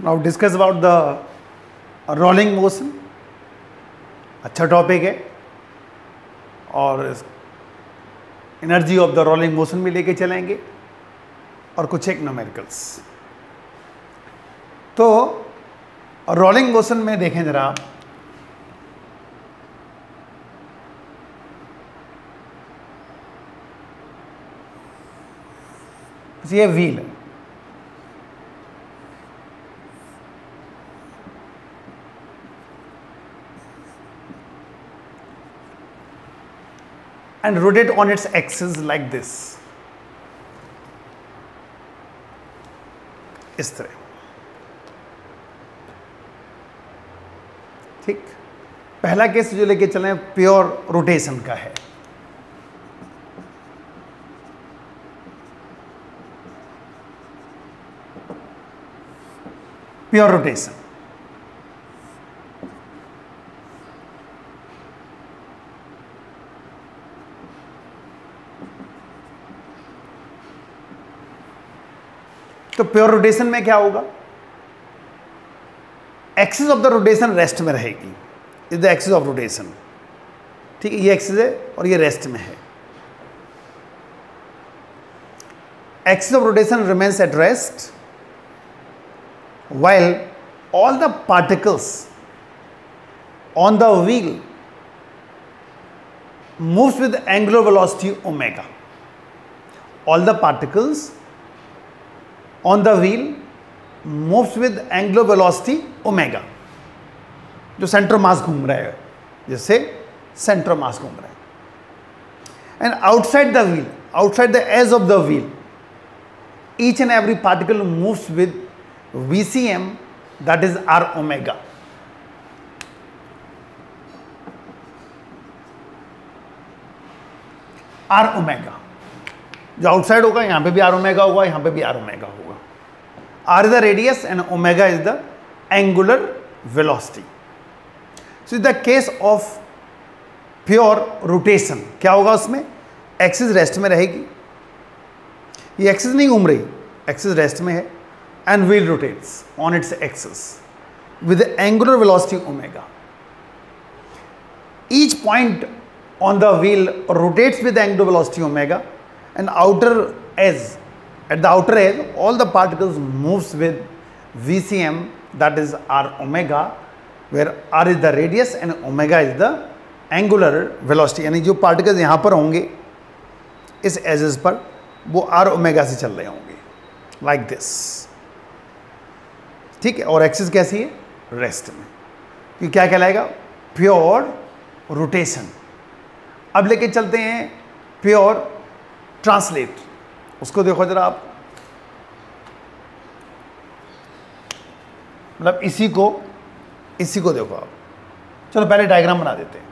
Now discuss about the rolling motion. अच्छा topic है और energy of the rolling motion भी लेके चलेंगे और कुछ एक न्यूमेरिकल्स। तो रोलिंग मोशन में देखें जरा आप, ये व्हील है, and rotate on its axis like this, इस तरह। ठीक, पहला केस जो लेके चले प्योर रोटेशन का है। प्योर रोटेशन, तो प्योर रोटेशन में क्या होगा, axis of the rotation rest में रहेगी, is the axis of rotation. ठीक है, ये एक्सिस है और ये रेस्ट में है। Axis of rotation remains at rest while all the particles on the wheel moves with angular velocity omega. All the particles on the wheel moves with angular velocity omega. जो centre mass घूम रहा है, जैसे centre mass घूम रहा है। And outside the wheel, outside the edge of the wheel, each and every particle moves with VCM, that is R omega. R omega जो outside होगा, यहां पे भी R omega होगा, यहां पे भी R omega होगा। R is the radius and omega is the angular velocity. So in the case of pure rotation क्या होगा, उसमें एक्सिस रेस्ट में रहेगी, ये एक्सिस नहीं घूम रही, एक्सिस रेस्ट में है, and wheel rotates on its axis with the angular velocity omega. Each point on the wheel rotates with the angular velocity omega, and outer edge, at the outer edge, all the particles moves with VCM, that is R omega, where R is the radius and omega is the angular velocity. यानी जो particles यहाँ पर होंगे इस edges पर, वो R omega से चल रहे होंगे, like this. ठीक है, और एक्सिस कैसी है, रेस्ट में, कि क्या कहलाएगा, प्योर रोटेशन। अब लेके चलते हैं प्योर ट्रांसलेट, उसको देखो जरा आप, मतलब इसी को देखो आप। चलो पहले डायग्राम बना देते हैं।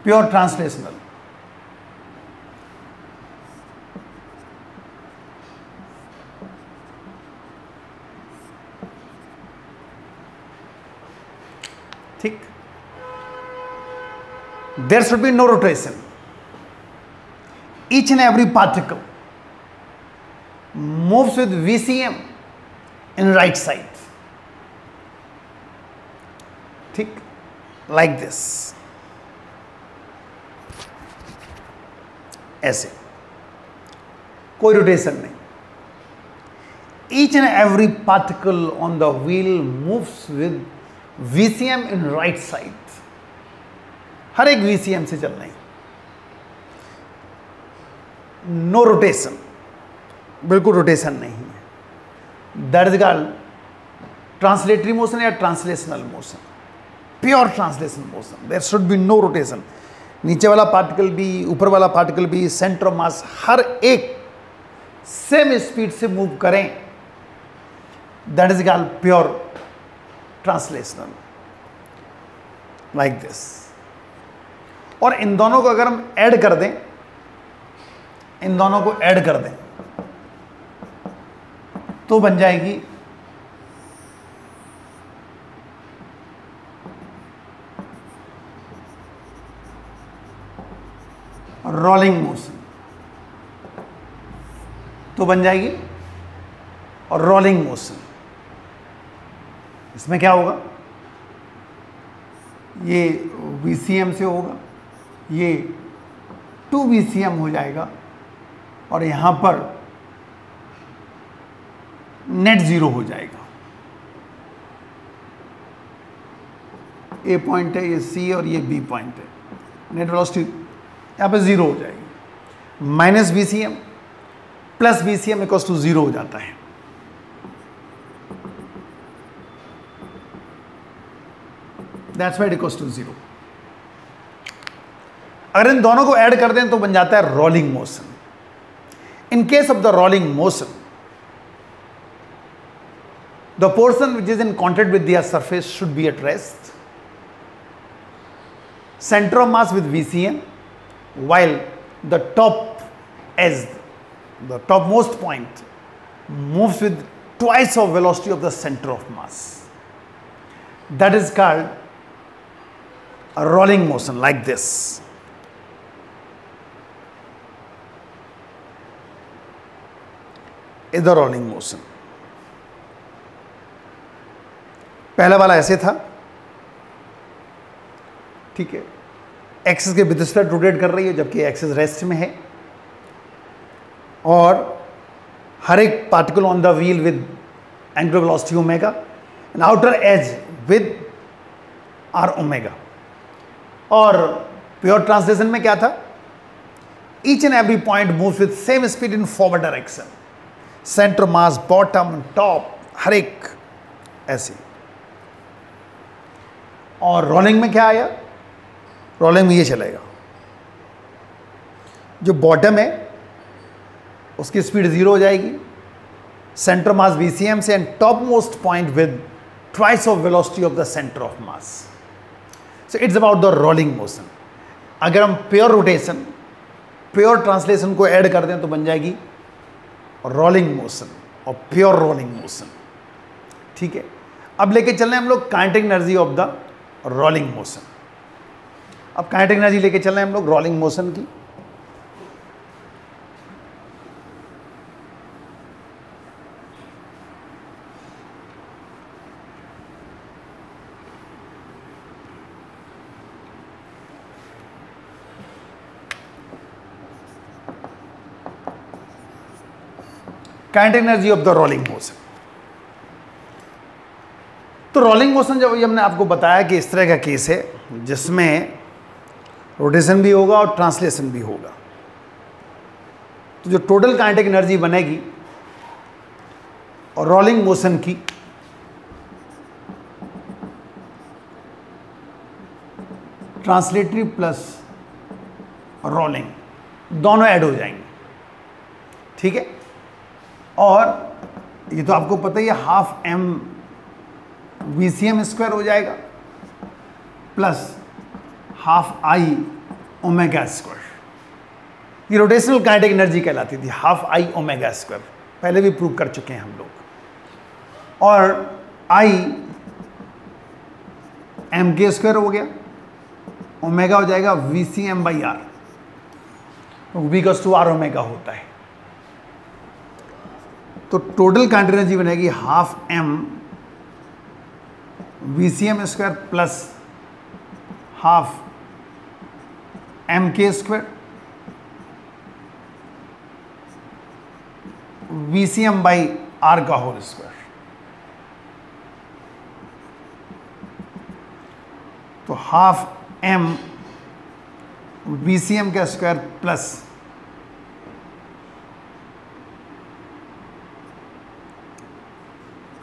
प्योर ट्रांसलेशनल, ठीक, there should be no rotation, each and every particle moves with VCM in right side. ठीक, लाइक दिस, ऐसे, कोई रोटेशन नहीं। Each and every particle on the wheel moves with VCM in right side, हर एक VCM से चल रही, no rotation, बिल्कुल रोटेशन नहीं है। That is called translatory motion या translational motion, pure translational motion. There should be no rotation, नीचे वाला पार्टिकल भी, ऊपर वाला पार्टिकल भी, सेंटर ऑफ मास हर एक सेम स्पीड से मूव करें, that is called pure translational, like this. और इन दोनों को अगर हम ऐड कर दें, इन दोनों को ऐड कर दें तो बन जाएगी रोलिंग मोशन, तो बन जाएगी और रोलिंग मोशन। इसमें क्या होगा, ये VCM से होगा, ये 2 VCM हो जाएगा और यहां पर नेट जीरो हो जाएगा। A पॉइंट है, ये C और ये B पॉइंट है, नेट वेलोसिटी यहां पे जीरो हो जाएगी। Minus VCM plus VCM equals to zero हो जाता है। That's why it equals to zero. अगर इन दोनों को ऐड कर दें तो बन जाता है rolling motion. In case of the rolling motion, the portion which is in contact with the surface should be at rest. Center of mass with VCM, while the top edge, the topmost point, moves with twice of velocity of the center of mass. That is called a rolling motion, like this. Is the rolling motion. पहला वाला ऐसे था, ठीक है, axis के with respect rotate कर रही है जबकि एक्सिस रेस्ट में है, और हर एक particle on the wheel with angular velocity omega and outer edge with R omega. और प्योर ट्रांसलेशन में क्या था, each and every point moves with same speed in forward direction, centre mass, bottom, top, हर एक ऐसे। और rolling में क्या आया, रोलिंग में ये चलेगा, जो बॉटम है उसकी स्पीड जीरो हो जाएगी, सेंटर मास VCM से, and top most point with twice of velocity of the centre of mass. So it's about the rolling motion. अगर हम प्योर रोटेशन, प्योर ट्रांसलेशन को ऐड कर दें तो बन जाएगी रोलिंग मोशन और प्योर रोलिंग मोशन, ठीक है। अब लेके चल रहे हैं हम लोग kinetic energy of the rolling motion. अब काइनेटिक एनर्जी लेके चल रहे हैं हम लोग रोलिंग मोशन की। Kinetic energy of the rolling motion. तो रोलिंग मोशन जब हमने आपको बताया कि इस तरह का केस है जिसमें रोटेशन भी होगा और ट्रांसलेशन भी होगा, तो जो टोटल काइनेटिक एनर्जी बनेगी और रोलिंग मोशन की, ट्रांसलेटरी प्लस रोलिंग दोनों ऐड हो जाएंगे, ठीक है। और ये तो आपको पता ही है, हाफ m VCM स्क्वायर हो जाएगा plus half I omega square. ये रोटेशनल काइनेटिक एनर्जी कहलाती थी, हाफ I ओमेगा स्क्वायर, पहले भी प्रूव कर चुके हैं हम लोग। और I mk स्क्वायर हो गया, ओमेगा हो जाएगा VCM by R, V to R omega होता है। तो टोटल काइनेटिक एनर्जी बनेगी half m VCM square plus half mk square VCM by R का होल स्क्वायर। तो हाफ m VCM का square plus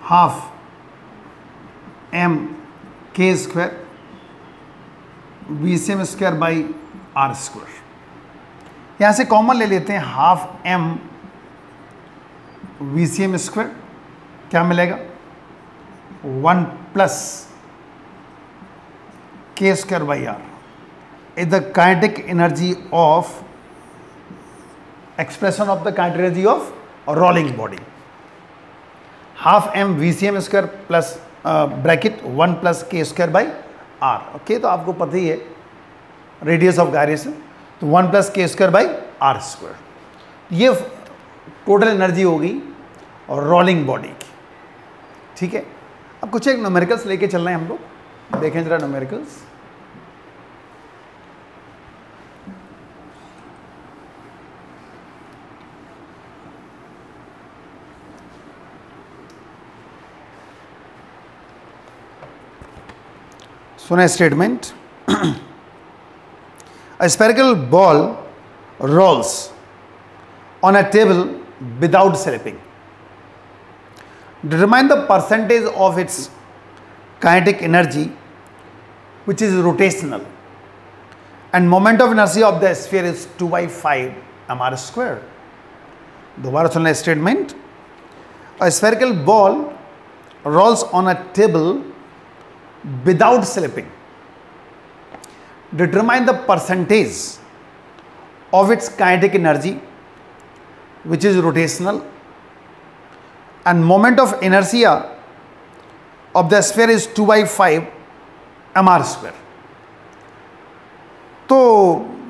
half m k square VCM square by R square. यहाँ से common ले लेते हैं, half m VCM square क्या मिलेगा, 1 plus k square by R, is the kinetic energy of expression of the kinetic energy of a rolling body. Half m VCM square plus bracket 1 plus के square by are. Okay, तो आपको पता ही है radius of gyration, तो 1 plus के square by r square. ये total energy होगी और रोलिंग बॉडी की. ठीक है, अब कुछ एक न्यूमेरिकल्स लेके चल रहे हैं हम लोग. देखें जरा न्यूमेरिकल्स. सुना statement. A spherical ball rolls on a table without slipping. Determine the percentage of its kinetic energy which is rotational and moment of inertia of the sphere is 2/5 mr square. दोबारा सुनना statement. A spherical ball rolls on a table without slipping. Determine the percentage of its kinetic energy which is rotational and moment of inertia of the sphere is 2/5 mr square. तो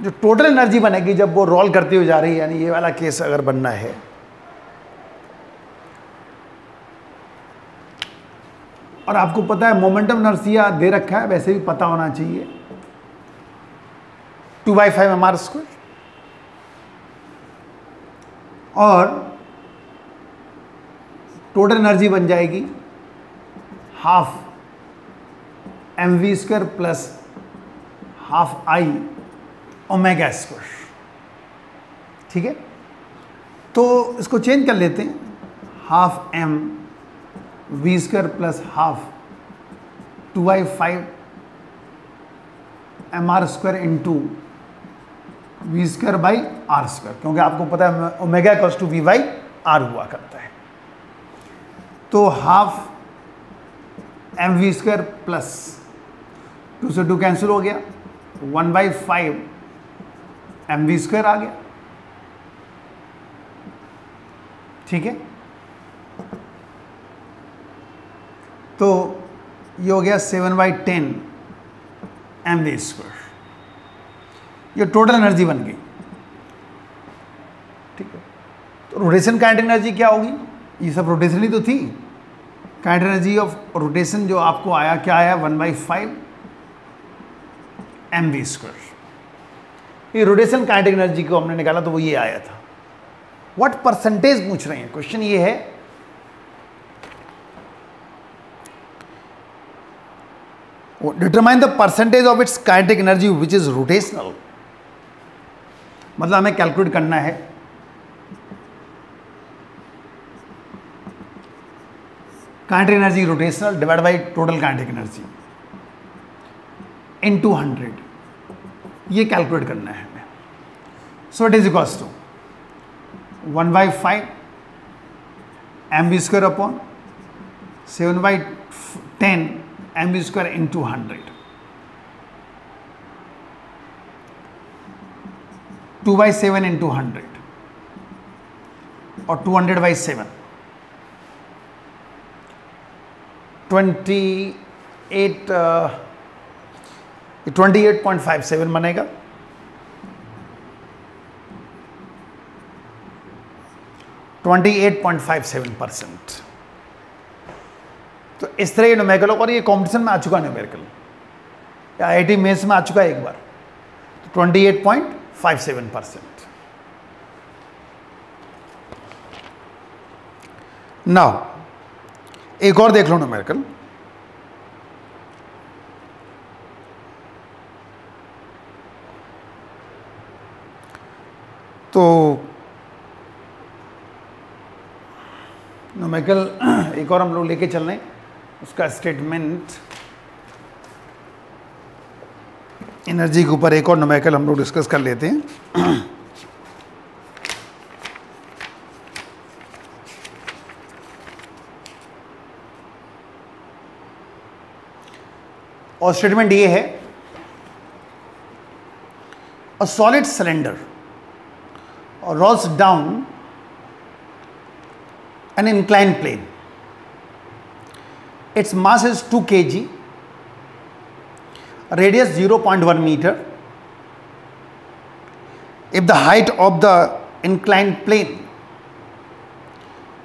जो total energy बनेगी जब वो role करती हुई जा रही है, यानी ये वाला केस अगर बनना है, और आपको पता है मोमेंटम इनर्शिया दे रखा है, वैसे भी पता होना चाहिए 2/5 mr स्क्वायर, और टोटल एनर्जी बन जाएगी half mv square plus half i omega square. ठीक है, तो इसको चेंज कर लेते हैं. Half m v square plus half 2/5 mr square into v square by r square, क्योंकि आपको पता है omega equals to v by r हुआ करता है. तो half M we square plus 2 से 2 कैंसिल हो गया, 1/5 एम वी स्क्वायर आ गया. ठीक है, तो ये हो गया 7/10 एम वी स्क्वायर. ये टोटल एनर्जी बन गई. ठीक है, तो रोटेशन काइनेटिक एनर्जी क्या होगी? ये सब रोटेशन ही तो थी. काइनेटिक एनर्जी ऑफ रोटेशन जो आपको आया, क्या आया? 1/5 एम वी स्क्वायर. ये रोटेशन काइनेटिक एनर्जी को हमने निकाला तो वो ये आया था. व्हाट परसेंटेज पूछ रहे हैं, क्वेश्चन ये है. Determine the percentage of its kinetic energy which is rotational. मतलब हमें कैलकुलेट करना है kinetic energy rotational divide by total kinetic energy in 200. ये कैलकुलेट करना है हमें. So it is equals to 1/5 M we square upon 7/10 M we square in 200. 2/7 in 200 और 200/7 28.57 बनेगा. 28.57%. तो इस तरह ये न्यूमेरिकल, और ये कॉम्पिटिशन में आ चुका न्यूमेरिकल, या IIT मेंस में आ चुका है एक बार. तो 28.57%. नाउ एक और देख लो न्यूमेरिकल. तो न्यूमेरिकल एक और हम लोग लेके चल रहे हैं. उसका स्टेटमेंट एनर्जी के ऊपर एक और न्यूमेरिकल हम लोग डिस्कस कर लेते हैं. और स्टेटमेंट ये है a solid cylinder rolls down an inclined plane. Its mass is 2 kg, radius 0.1 meter. If the height of the inclined plane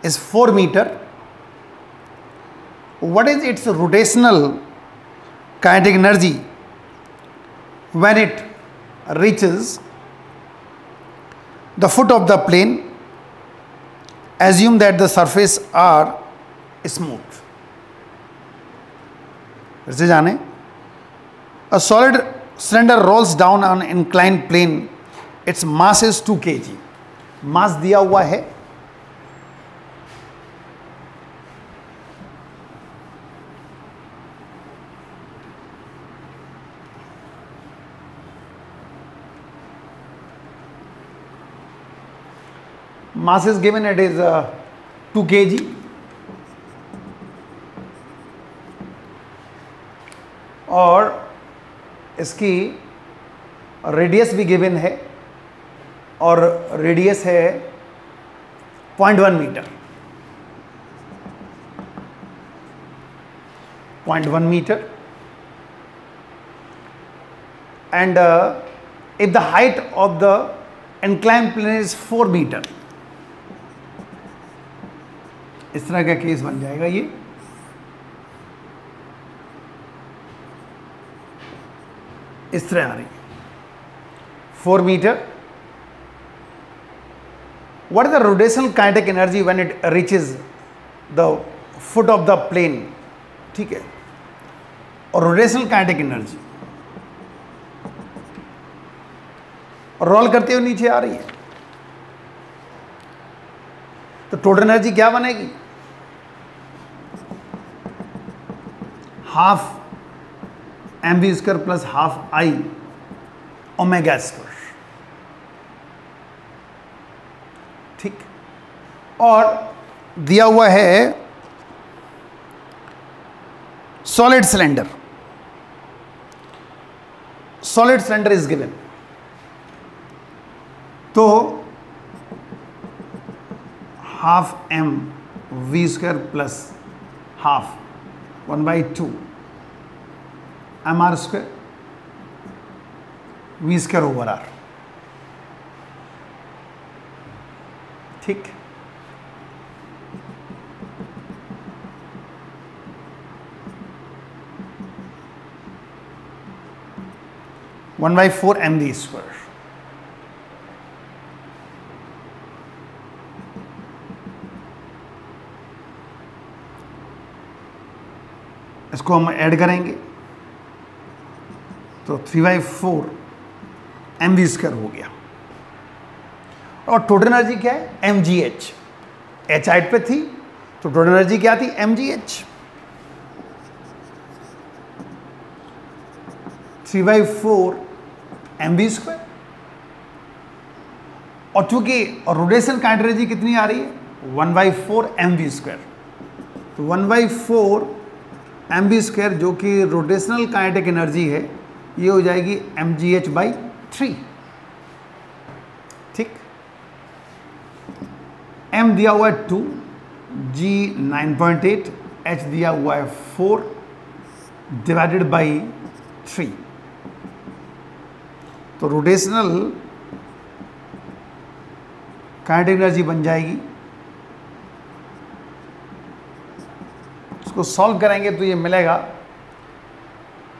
is 4 meter, what is its rotational kinetic energy when it reaches the foot of the plane? Assume that the surface are smooth. फिर से जाने. A solid cylinder rolls down on inclined plane. Its mass is 2 kg. मास दिया हुआ है mass is given, it is 2 kg. और इसकी radius भी given है और रेडियस है 0.1 metre. 0.1 metre. And if the height of the inclined plane is 4 metre, इस तरह का केस बन जाएगा. ये इस तरह आ रही है 4 metre. What is the rotational kinetic energy when it reaches the foot of the plane? ठीक है. और rotational kinetic energy रोल करते हुए नीचे आ रही है, तो टोटल एनर्जी क्या बनेगी? Half mv square plus half I omega square. ठीक. और दिया हुआ है solid cylinder. Solid cylinder is given. तो half M we square plus half 1/2 M R square V square over R. ठीक. One by 4 M we square. इसको हम add करेंगे तो 3/4 एम वी स्क्वायर हो गया. और टोटल एनर्जी क्या है? M g h. H height पे थी तो टोटल एनर्जी क्या थी? M g h. 3/4 m we square. और चूंकि रोटेशनल काइनेटिक एनर्जी कितनी आ रही है? 1/4 एम वी स्क्वायर. तो 1/4 एम वी स्क्वायर जो कि रोटेशनल काइनेटिक एनर्जी है, ये हो जाएगी एम जी एच बाई 3. ठीक. m दिया हुआ है 2, g 9.8, h दिया हुआ है 4 डिवाइडेड बाई 3. तो रोटेशनल काइनेटिक एनर्जी बन जाएगी. इसको सॉल्व करेंगे तो ये मिलेगा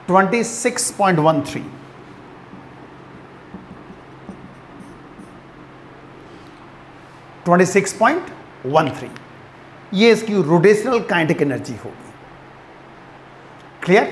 26.13. 26.13 ये इसकी रोटेशनल काइनेटिक एनर्जी होगी. क्लियर?